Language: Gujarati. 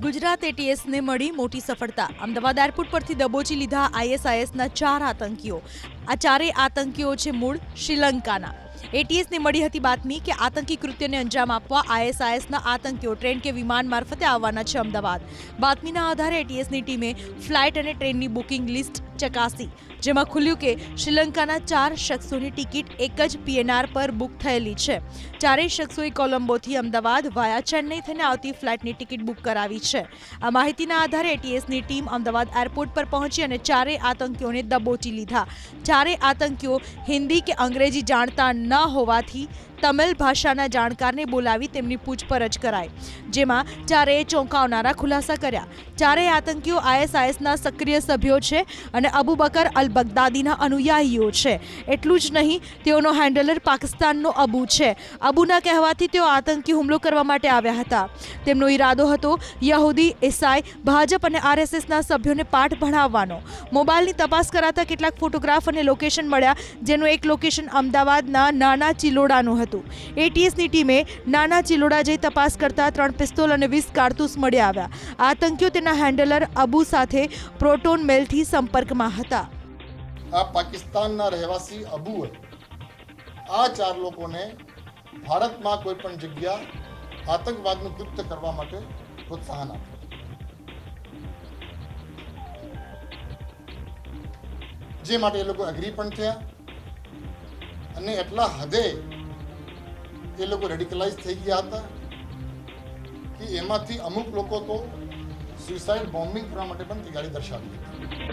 ગુજરાત એટીએસને મળી મોટી સફળતા। અમદાવાદ એરપોર્ટ પરથી દબોચી લીધા આઈએસઆઈએસના 4 આતંકીઓ। આ ચારેય આતંકીઓ છે મૂળ શ્રીલંકાના। એટીએસને મળી હતી બાતમી કે આતંકી કૃત્યને અંજામ આપવા આઈએસઆઈએસના આતંકીઓ ટ્રેન કે વિમાન મારફતે આવવાના છે અમદાવાદ। બાતમીના આધારે એટીએસની ટીમે ફ્લાઇટ અને ટ્રેનની બુકિંગ લિસ્ટ ચકાસી, જેમાં ખુલ્યું કે શ્રીલંકાના 4 શખ્સોની ટિકિટ એક જ પીએનઆર પર બુક થયેલી છે। ચારેય શખ્સોએ કોલંબોથી અમદાવાદ વાયા ચેન્નઈ થઈને આવતી ફ્લાઇટની ટિકિટ બુક કરાવી છે। આ માહિતીના આધારે એટીએસની ટીમ અમદાવાદ એરપોર્ટ પર પહોંચી અને ચારેય આતંકીઓને દબોચી લીધા। ચારેય આતંકીઓ હિન્દી કે અંગ્રેજી જાણતા ન હોવાથી તમિલ ભાષાના જાણકારને બોલાવી તેમની પૂછપરછ કરાઈ, જેમાં ચારેય ચોંકાવનારા ખુલાસા કર્યા। ચારેય આતંકીઓ આઈએસઆઈએસના સક્રિય સભ્યો છે અને અબુ બકર અલ બગદાદીના અનુયાયીઓ છે। એટલું જ નહીં, તેઓનો હેન્ડલર પાકિસ્તાનનો અબુ છે। અબુના કહેવાથી તેઓ આતંકી હુમલો કરવા માટે આવ્યા હતા। તેમનો ઈરાદો હતો યહૂદી, ઈસાઈ, ભાજપ અને આરએસએસના સભ્યોને પાઠ ભણાવવાનો। મોબાઈલની તપાસ કરાતા કેટલાક ફોટોગ્રાફ અને લોકેશન મળ્યા, જેનું એક લોકેશન અમદાવાદના નાના ચિલોડાનું હતું। એટીએસની ટીમે નાના ચિલોડા જઈ તપાસ કરતા 3 પિસ્તોલ અને 20 કારતૂસ મળી આવ્યા। આતંકીઓ તેના હેન્ડલર અબુ સાથે પ્રોટોન મેલથી સંપર્કમાં હતા। આ પાકિસ્તાનના રહેવાસી અબુએ આ 4 લોકોને ભારતમાં કોઈ પણ જગ્યા આતંકવાદનું કૃત્ય કરવા માટે પ્રોત્સાહન આપ્યું, જે માટે એ લોકો એગ્રી પણ થયા અને એટલા હદે એ લોકો રેડિકલાઇઝ થઈ ગયા હતા કે એમાંથી અમુક લોકો તો સુસાઇડ બોમ્બિંગ કરવા માટે પણ તૈયારી દર્શાવી હતી।